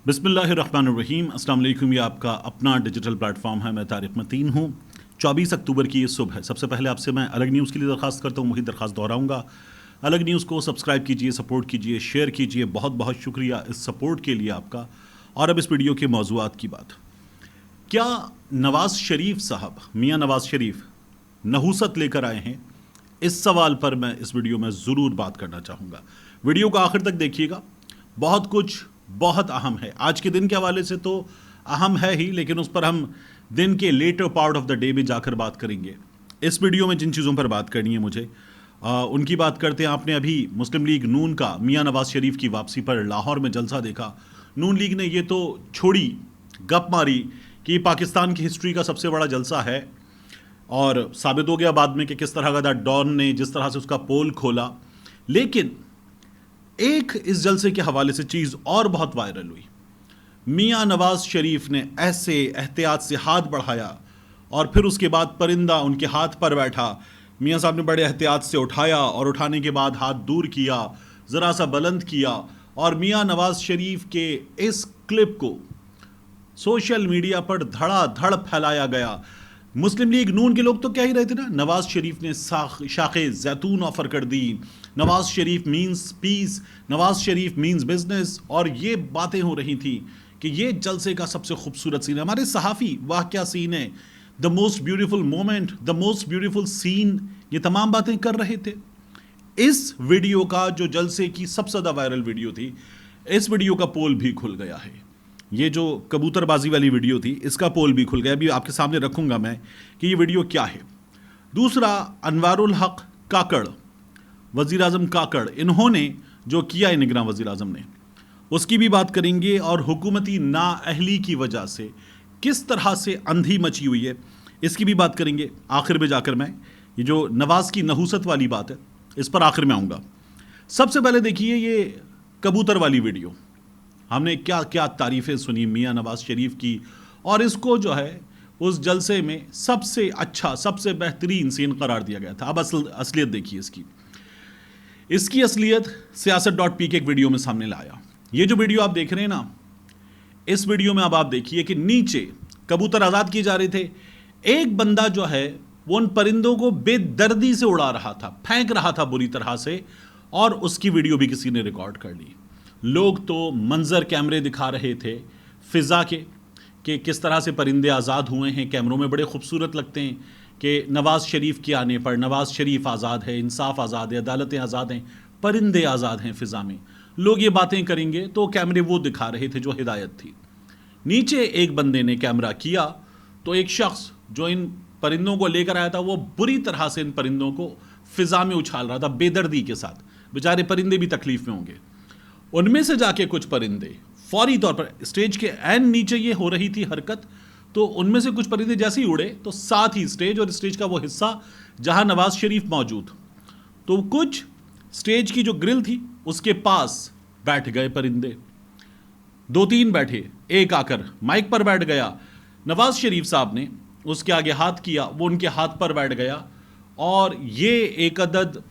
बिस्मिल्लाहिर्रहमानिर्रहीम। अस्सलाम वालेकुम। ये आपका अपना डिजिटल प्लेटफॉर्म है। मैं तारिक मतीन हूँ। 24 अक्टूबर की ये सुबह है। सबसे पहले आपसे मैं अलग न्यूज़ के लिए दरख्वास्त करता हूँ, वही दरख्वास्त दोहराऊँगा। अलग न्यूज़ को सब्सक्राइब कीजिए, सपोर्ट कीजिए, शेयर कीजिए। बहुत बहुत शुक्रिया इस सपोर्ट के लिए आपका। और अब इस वीडियो के मौज़ूआत की बात। क्या नवाज़ शरीफ साहब, मियाँ नवाज़ शरीफ, नहूसत लेकर आए हैं? इस सवाल पर मैं इस वीडियो में ज़रूर बात करना चाहूँगा। वीडियो को आखिर तक देखिएगा। बहुत कुछ बहुत अहम है। आज के दिन के हवाले से तो अहम है ही, लेकिन उस पर हम दिन के latter part of the day में जाकर बात करेंगे। इस वीडियो में जिन चीज़ों पर बात करनी है मुझे, उनकी बात करते हैं। आपने अभी मुस्लिम लीग नून का मियाँ नवाज़ शरीफ की वापसी पर लाहौर में जलसा देखा। नून लीग ने ये तो छोड़ी, गप मारी कि पाकिस्तान की हिस्ट्री का सबसे बड़ा जलसा है, और साबित हो गया बाद में कि किस तरह का डॉन ने जिस तरह से उसका पोल खोला। लेकिन एक इस जलसे के हवाले से चीज़ और बहुत वायरल हुई। मियाँ नवाज़ शरीफ ने ऐसे एहतियात से हाथ बढ़ाया और फिर उसके बाद परिंदा उनके हाथ पर बैठा। मियाँ साहब ने बड़े एहतियात से उठाया और उठाने के बाद हाथ दूर किया, ज़रा सा बुलंद किया, और मियाँ नवाज़ शरीफ के इस क्लिप को सोशल मीडिया पर धड़ाधड़ फैलाया गया। मुस्लिम लीग नून के लोग तो कह ही रहे थे ना, नवाज़ शरीफ ने शाखे जैतून ऑफर कर दी, Nawaz Sharif means piece, Nawaz Sharif means business, और ये बातें हो रही थी कि ये जलसे का सबसे खूबसूरत सीन है। हमारे सहाफ़ी, वाह क्या सीन है, the most beautiful moment, the most beautiful scene, ये तमाम बातें कर रहे थे। इस वीडियो का जो जलसे की सबसे ज़्यादा वायरल वीडियो थी, इस वीडियो का पोल भी खुल गया है। ये जो कबूतरबाजी वाली वीडियो थी, इसका पोल भी खुल गया। अभी आपके सामने रखूंगा मैं कि ये वीडियो क्या है। दूसरा, अनवारुल हक काकड़, वज़ीर आज़म काकड़, इन्होंने जो किया निगरान वज़ीर आज़म ने, उसकी भी बात करेंगे। और हुकूमती नाअहली की वजह से किस तरह से अंधी मची हुई है, इसकी भी बात करेंगे। आखिर में जाकर मैं ये जो नवाज़ की नहूसत वाली बात है, इस पर आखिर में आऊँगा। सबसे पहले देखिए ये कबूतर वाली वीडियो। हमने क्या क्या तारीफ़ें सुनी मियाँ नवाज़ शरीफ की, और इसको जो है उस जलसे में सबसे अच्छा, सबसे बेहतरीन सीन करार दिया गया था। अब असलियत देखिए इसकी असलियत siyaset.p के एक वीडियो में सामने लाया। ये जो वीडियो आप देख रहे हैं ना, इस वीडियो में अब आप देखिए कि नीचे कबूतर आज़ाद किए जा रहे थे। एक बंदा जो है वो उन परिंदों को बेदर्दी से उड़ा रहा था, फेंक रहा था बुरी तरह से, और उसकी वीडियो भी किसी ने रिकॉर्ड कर ली। लोग तो मंजर कैमरे दिखा रहे थे फ़िज़ा के कि किस तरह से परिंदे आज़ाद हुए हैं, कैमरों में बड़े खूबसूरत लगते हैं कि नवाज़ शरीफ के आने पर नवाज़ शरीफ आज़ाद है, इंसाफ आज़ाद है, अदालतें आज़ाद हैं, परिंदे आज़ाद हैं फ़िज़ा में। लोग ये बातें करेंगे तो कैमरे वो दिखा रहे थे जो हिदायत थी। नीचे एक बंदे ने कैमरा किया तो एक शख्स जो इन परिंदों को लेकर आया था, वो बुरी तरह से इन परिंदों को फ़िज़ा में उछाल रहा था बेदर्दी के साथ। बेचारे परिंदे भी तकलीफ़ में होंगे। उनमें से जाके कुछ परिंदे फौरी तौर पर स्टेज के एन नीचे ये हो रही थी हरकत, तो उनमें से कुछ परिंदे जैसे ही उड़े तो साथ ही स्टेज और स्टेज का वो हिस्सा जहां नवाज़ शरीफ मौजूद, तो कुछ स्टेज की जो ग्रिल थी उसके पास बैठ गए परिंदे। 2-3 बैठे, एक आकर माइक पर बैठ गया। नवाज़ शरीफ साहब ने उसके आगे हाथ किया, वो उनके हाथ पर बैठ गया, और ये एक अदद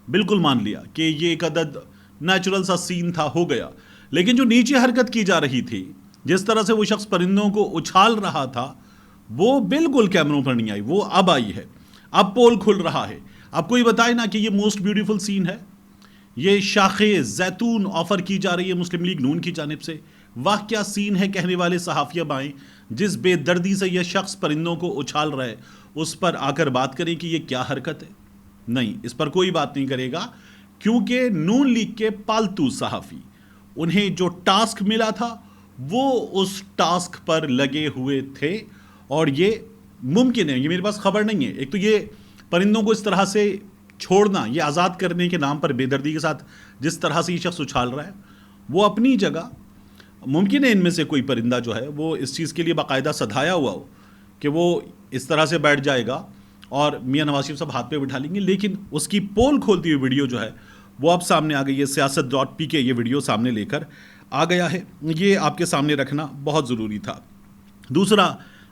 बिल्कुल मान लिया कि ये एक अदद नेचुरल सा सीन था, हो गया। लेकिन जो नीचे हरकत की जा रही थी, जिस तरह से वो शख्स परिंदों को उछाल रहा था, वो बिल्कुल कैमरों पर नहीं आई। वो अब आई है, अब पोल खुल रहा है। अब कोई बताए ना कि ये मोस्ट ब्यूटीफुल सीन है। ये शाखे जैतून ऑफर की जा रही है मुस्लिम लीग नून की जानिब से। वाह क्या सीन है, कहने वाले सहाफ़िया बाएं। जिस बेदर्दी से यह शख्स परिंदों को उछाल रहा है, उस पर आकर बात करें कि ये क्या हरकत है? नहीं, इस पर कोई बात नहीं करेगा, क्योंकि नून लीग के पालतू सहाफ़ी, उन्हें जो टास्क मिला था वो उस टास्क पर लगे हुए थे। और ये मुमकिन है, ये मेरे पास खबर नहीं है, एक तो ये परिंदों को इस तरह से छोड़ना, ये आज़ाद करने के नाम पर बेदर्दी के साथ जिस तरह से ये शख्स उछाल रहा है, वो अपनी जगह मुमकिन है इनमें से कोई परिंदा जो है वो इस चीज़ के लिए बाकायदा सधाया हुआ हो कि वो इस तरह से बैठ जाएगा और मियाँ नवाज़ शरीफ साहब हाथ पे बिठा लेंगे। लेकिन उसकी पोल खोलती हुई वीडियो जो है वो अब सामने आ गई है। siyaset.p के ये वीडियो सामने लेकर आ गया है, ये आपके सामने रखना बहुत ज़रूरी था। दूसरा,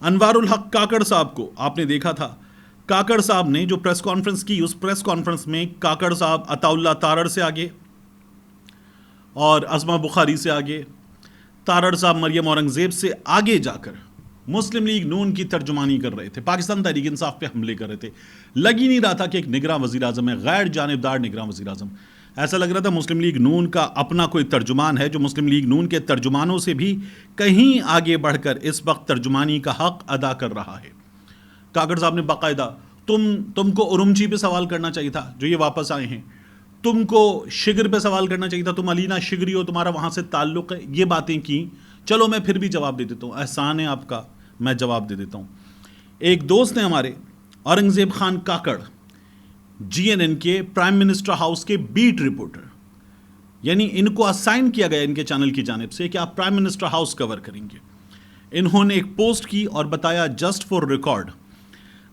अनवारुल हक काकड़ साहब को आपने देखा था। काकड़ साहब ने जो प्रेस कॉन्फ्रेंस की, उस प्रेस कॉन्फ्रेंस में काकड़ साहब अताउल्ला तारड़ से आगे और अज़मा बुखारी से आगे तारड़ साहब मरियम औरंगजेब से आगे जाकर मुस्लिम लीग नून की तर्जुमानी कर रहे थे, पाकिस्तान तहरीक इंसाफ पे हमले कर रहे थे। लग ही नहीं रहा था कि एक निगरां वज़ीर आज़म है, गैर जानिबदार निगरां वज़ीर आज़म। ऐसा लग रहा था मुस्लिम लीग नून का अपना कोई तर्जुमान है जो मुस्लिम लीग नून के तर्जुमानों से भी कहीं आगे बढ़कर इस वक्त तर्जुमानी का हक अदा कर रहा है। काकड़ साहब ने बाकायदा तुमको उरुमची पे सवाल करना चाहिए था, जो ये वापस आए हैं। तुमको शिगर पे सवाल करना चाहिए था, तुम अलीना शिगरी हो, तुम्हारा वहाँ से ताल्लुक़ है। ये बातें की। चलो मैं फिर भी जवाब दे देता हूँ, एहसान है आपका, मैं जवाब दे देता हूँ। एक दोस्त ने हमारे, औरंगजेब खान काकड़, जीएनएन के प्राइम मिनिस्टर हाउस के बीट रिपोर्टर, यानी इनको असाइन किया गया इनके चैनल की जानिब से कि आप प्राइम मिनिस्टर हाउस कवर करेंगे। इन्होंने एक पोस्ट की और बताया, जस्ट फॉर रिकॉर्ड,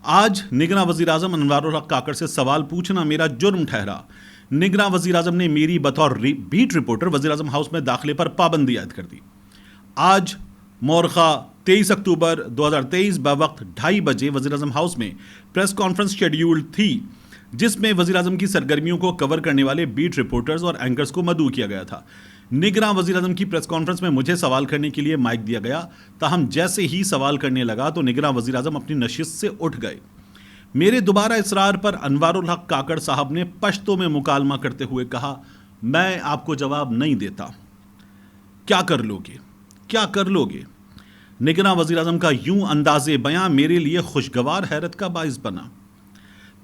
आज निगरां वज़ीर आज़म अनवारुल हक काकड़ से सवाल पूछना मेरा जुर्म ठहरा। निगरां वज़ीर आज़म ने मेरी बतौर बीट रिपोर्टर वज़ीर आज़म हाउस में दाखिले पर पाबंदी आयद कर दी। आज मोरखा 23 अक्टूबर 2023 बवक्त 2:30 बजे वज़ीर आज़म हाउस में प्रेस कॉन्फ्रेंस शेड्यूल्ड थी, जिसमें वज़ीर आज़म की सरगर्मियों को कवर करने वाले बीट रिपोर्टर्स और एंकर्स को मदऊ किया गया था। निगरां वज़ीर आज़म की प्रेस कॉन्फ्रेंस में मुझे सवाल करने के लिए माइक दिया गया। ताहम जैसे ही सवाल करने लगा तो निगरां वज़ीर आज़म अपनी नशिस्त से उठ गए। मेरे दोबारा इसरार पर अनवारुल हक काकड़ साहब ने पश्तो में मुकालमा करते हुए कहा, मैं आपको जवाब नहीं देता। क्या कर लोगे, क्या कर लोगे? निगरां वज़ीर आज़म का यूं अंदाज़े बयां मेरे लिए खुशगवार हैरत का बाइस बना।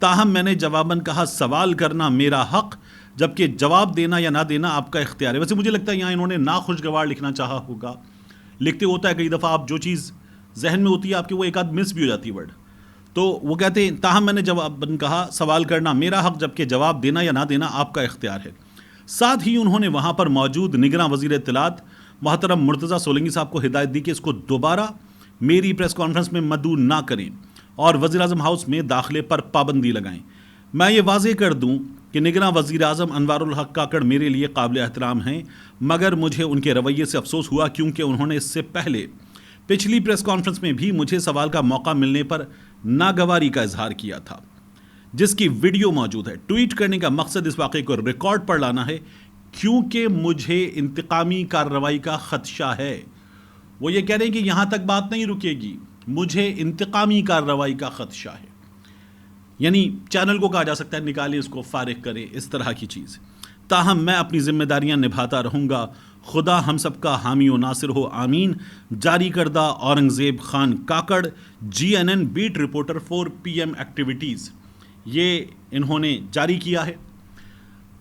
ताहम मैंने जवाबन कहा, सवाल करना मेरा हक, जबकि जवाब देना या ना देना आपका इख्तियार है। वैसे मुझे लगता है यहाँ इन्होंने ना खुशगवार लिखना चाहा होगा। लिखते होता है कई दफ़ा आप जो चीज़ जहन में होती है आपके, वो एक आध मिस भी हो जाती है वर्ड। तो वो कहते हैं, ताहम मैंने जवाबन कहा, सवाल करना मेरा हक, जबकि जवाब देना या ना देना आपका इख्तियार है। साथ ही उन्होंने वहाँ पर मौजूद निगरां वज़ीर इत्तलात मोहतरम मुर्तज़ा सोलंकी साहब को हिदायत दी कि इसको दोबारा मेरी प्रेस कॉन्फ्रेंस में मदऊ ना करें और वज़ीर आज़म हाउस में दाखिले पर पाबंदी लगाएं। मैं ये वाज़ेह कर दूं कि निगरां वज़ीर आज़म अनवारुल हक काकड़ मेरे लिए काबिल एहतराम हैं, मगर मुझे उनके रवैये से अफसोस हुआ, क्योंकि उन्होंने इससे पहले पिछली प्रेस कॉन्फ्रेंस में भी मुझे सवाल का मौका मिलने पर नागवारी का इजहार किया था, जिसकी वीडियो मौजूद है। ट्वीट करने का मकसद इस वाक़े को रिकॉर्ड पर लाना है, क्योंकि मुझे इंतकामी कार्रवाई का खदशा है। वो ये कह रहे हैं कि यहाँ तक बात नहीं रुकेगी, मुझे इंतकामी कार्रवाई का खदशा है। यानी चैनल को कहा जा सकता है निकालें इसको, फारिग करें, इस तरह की चीज़। ताहम मैं अपनी जिम्मेदारियां निभाता रहूँगा। खुदा हम सब का हामी व नासिर हो, आमीन। जारी करदा Aurangzeb Khan Kakar, GNN beat reporter for PM activities. ये इन्होंने जारी किया है।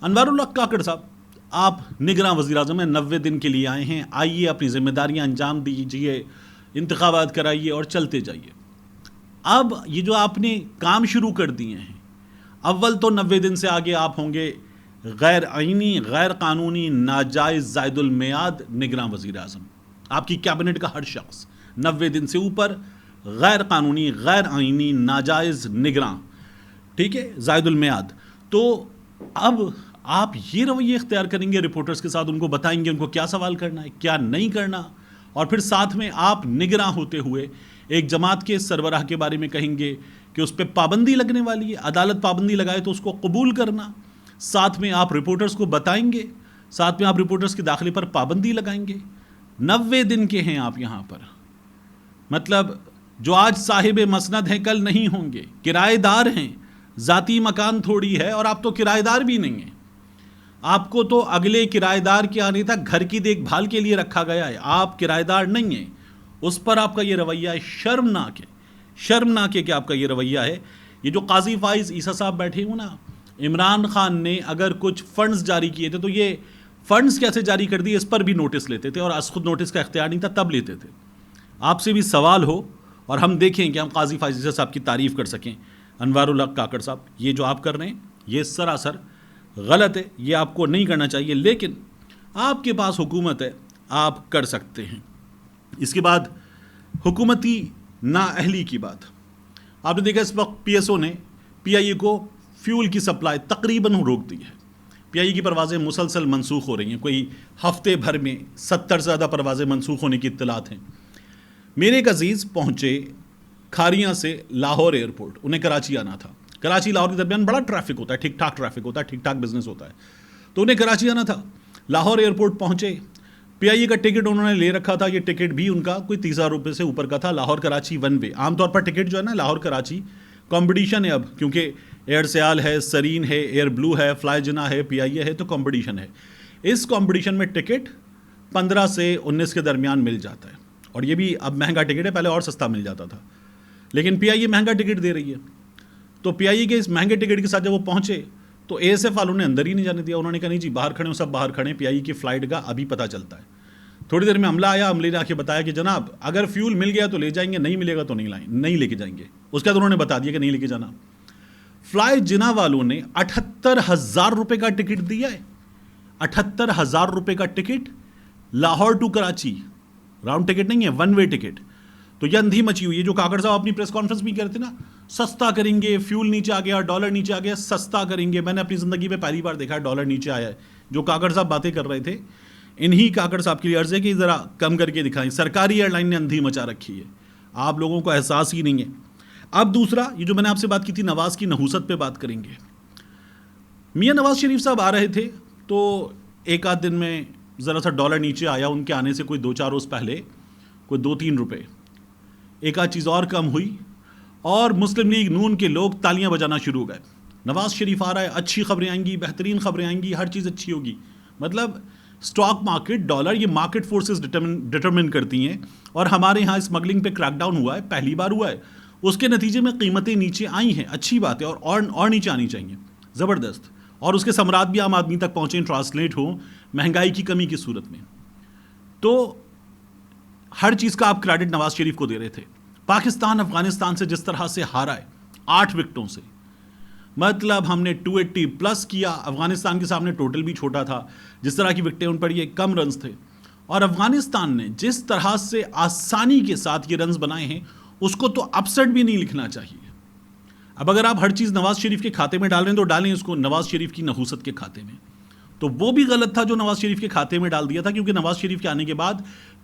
अनवारुल हक काकड़ साहब, आप निगरां वज़ीर आज़म हैं, 90 दिन के लिए आए हैं। आइए अपनी जिम्मेदारियां अंजाम दीजिए, इंतखाबात कराइए और चलते जाइए। अब ये जो आपने काम शुरू कर दिए हैं, अव्वल तो 90 दिन से आगे आप होंगे गैर आइनी, गैर कानूनी, नाजायज़, ज़ायदुल मियाद निगरां वज़ीर आज़म। आपकी कैबिनेट का हर शख्स 90 दिन से ऊपर गैर कानूनी, गैर आइनी, नाजायज़ निगरां, ठीक है, ज़ायदुल मियाद। तो अब आप ये रवैये इख्तियार करेंगे रिपोर्टर्स के साथ, उनको बताएंगे उनको क्या सवाल करना है, क्या नहीं करना, और फिर साथ में आप निगरां होते हुए एक जमात के सरबराह के बारे में कहेंगे कि उस पर पाबंदी लगने वाली है, अदालत पाबंदी लगाए तो उसको कबूल करना। साथ में आप रिपोर्टर्स को बताएंगे, साथ में आप रिपोर्टर्स के दाखिले पर पाबंदी लगाएंगे। 90 दिन के हैं आप यहाँ पर, मतलब जो आज साहिब मसनद हैं कल नहीं होंगे, किराएदार हैं, ज़ाती मकान थोड़ी है, और आप तो किराएदार भी नहीं हैं। आपको तो अगले किराएदार के आने तक घर की देखभाल के लिए रखा गया है, आप किराएदार नहीं हैं। उस पर आपका ये रवैया है, शर्मनाक है, शर्मनाक है कि आपका ये रवैया है। ये जो काजी फाइज ईसा साहब बैठे हो ना, इमरान खान ने अगर कुछ फंड्स जारी किए थे तो ये फंड्स कैसे जारी कर दिए इस पर भी नोटिस लेते थे, और आज खुद नोटिस का इख्तियार नहीं था तब लेते थे। आपसे भी सवाल हो और हम देखें कि हम काजी फाइज ईसा साहब की तारीफ़ कर सकें। अनवारुल हक काकड़ साहब, ये जो आप कर रहे हैं ये सरासर गलत है, ये आपको नहीं करना चाहिए, लेकिन आपके पास हुकूमत है, आप कर सकते हैं। इसके बाद हुकूमती नाअहली की बात, आपने देखा इस वक्त पीएसओ ने पीआईए को फ्यूल की सप्लाई तकरीबन रोक दी है। पीआईए की परवाज़ें मुसलसल मनसूख हो रही हैं, कोई हफ्ते भर में 70 से ज़्यादा परवाज़ें मनसूख होने की इत्तलात हैं। मेरे एक अजीज़ पहुँचे खारियाँ से लाहौर एयरपोर्ट, उन्हें कराची आना था। कराची लाहौर के दरमियान बड़ा ट्रैफिक होता है, ठीक ठाक ट्रैफिक होता है, ठीक ठाक बिजनेस होता है, तो उन्हें कराची आना था। लाहौर एयरपोर्ट पहुँचे پی آئی اے کا ٹکٹ انہوں نے لے رکھا تھا. یہ ٹکٹ بھی ان کا کوئی 30,000 روپے سے اوپر کا تھا. Lahore Karachi one way. عام طور پر ٹکٹ جو ہے نا لاہور کراچی کمپٹیشن ہے اب, کیونکہ ایئر سیال ہے, سرین ہے, ایئر بلو ہے, فلائی جنا ہے, پی آئی اے ہے, تو کمپٹیشن ہے. اس کمپٹیشن میں ٹکٹ 15 سے 19 کے درمیان مل جاتا ہے, اور یہ بھی اب مہنگا ٹکٹ ہے, پہلے اور سستا مل جاتا تھا. لیکن پی آئی اے مہنگا ٹکٹ دے رہی ہے. تو پی آئی اے کے اس مہنگے ٹکٹ کے ساتھ جب وہ پہنچے تو اے ایس ایف والوں نے اندر ہی نہیں جانے دیا. انہوں نے کہا نہیں جی باہر کھڑے ہوں, سب باہر کھڑے ہیں, پی آئی اے کی فلائٹ کا ابھی پتہ چلتا ہے. تھوڑی دیر میں عملہ آیا, عملے نے آ کے بتایا کہ جناب اگر فیول مل گیا تو لے جائیں گے, نہیں ملے گا تو نہیں لے کے جائیں گے. اس کے بعد انہوں نے بتا دیا کہ نہیں لے کے جانا. فلائی جنا والوں نے 78,000 روپے کا ٹکٹ دیا ہے. 78,000 روپے کا ticket Lahore to Karachi, round ticket نہیں ہے, ون وے ٹکٹ. تو یہ اندھی مچی ہوئی ہے. جو کاکڑ صاحب اپنی پریس کانفرنس بھی کرتے نا, سستا کریں گے, فیول نیچے آ گیا, ڈالر نیچے آ گیا, سستا کریں گے. میں نے اپنی زندگی میں پہلی بار دیکھا ہے ڈالر نیچے آیا ہے. جو کاکڑ صاحب باتیں کر رہے تھے, انہی کاکڑ صاحب کے لیے عرض ہے کہ ذرا کم کر کے دکھائیں. سرکاری ایئر لائن نے اندھی مچا رکھی ہے, آپ لوگوں کو احساس ہی نہیں ہے. اب دوسرا, یہ جو میں نے آپ سے بات کی تھی نواز کی نحوست پہ بات کریں گے. میاں نواز شریف صاحب آ رہے تھے تو ایک آدھ دن میں ذرا سا ڈالر نیچے آیا. ان کے آنے سے کوئی 2-4 روز پہلے کوئی 2-3 روپے, ایک آدھ چیز اور کم ہوئی, اور مسلم لیگ نون کے لوگ تالیاں بجانا شروع ہو گئے. نواز شریف آ رہا ہے, اچھی خبریں آئیں گی, بہترین خبریں آئیں گی, ہر چیز اچھی ہوگی. مطلب اسٹاک مارکیٹ, ڈالر, یہ مارکیٹ فورسز ڈٹرمن کرتی ہیں. اور ہمارے ہاں اسمگلنگ پہ کریک ڈاؤن ہوا ہے, پہلی بار ہوا ہے. اس کے نتیجے میں قیمتیں نیچے آئی ہیں, اچھی بات ہے, اور نیچے آنی چاہیے, زبردست. اور اس کے ثمرات بھی عام آدمی تک پہنچیں, ٹرانسلیٹ ہوں مہنگائی کی کمی کی صورت میں. تو ہر چیز کا آپ کریڈٹ نواز شریف کو دے رہے تھے. پاکستان افغانستان سے جس طرح سے ہارا ہے 8 وکٹوں سے, مطلب ہم نے 280 پلس کیا. افغانستان کے سامنے ٹوٹل بھی چھوٹا تھا, جس طرح کی وکٹیں ان پر یہ کم رنز تھے. اور افغانستان نے جس طرح سے آسانی کے ساتھ یہ رنز بنائے ہیں, اس کو تو اپسٹ بھی نہیں لکھنا چاہیے. اب اگر آپ ہر چیز نواز شریف کے کھاتے میں ڈال رہے ہیں تو ڈالیں اس کو نواز شریف کی نحوست کے کھاتے میں. تو وہ بھی غلط تھا جو نواز شریف کے کھاتے میں ڈال دیا تھا, کیونکہ نواز شریف کے آنے کے بعد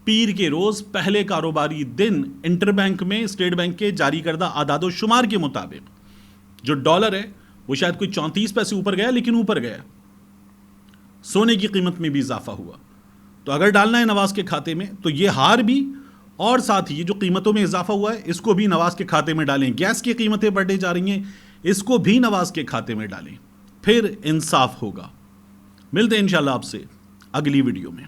پیر کے روز پہلے کاروباری دن انٹر بینک میں اسٹیٹ بینک کے جاری کردہ اعداد و شمار کے مطابق جو ڈالر ہے وہ شاید کوئی 34 پیسے اوپر گیا, لیکن اوپر گیا. سونے کی قیمت میں بھی اضافہ ہوا. تو اگر ڈالنا ہے نواز کے کھاتے میں تو یہ ہار بھی, اور ساتھ ہی یہ جو قیمتوں میں اضافہ ہوا ہے اس کو بھی نواز کے کھاتے میں ڈالیں. گیس کی قیمتیں بڑھنے جا رہی ہیں, اس کو بھی نواز کے کھاتے میں ڈالیں, پھر انصاف ہوگا. ملتے ہیں انشاءاللہ آپ سے اگلی ویڈیو میں.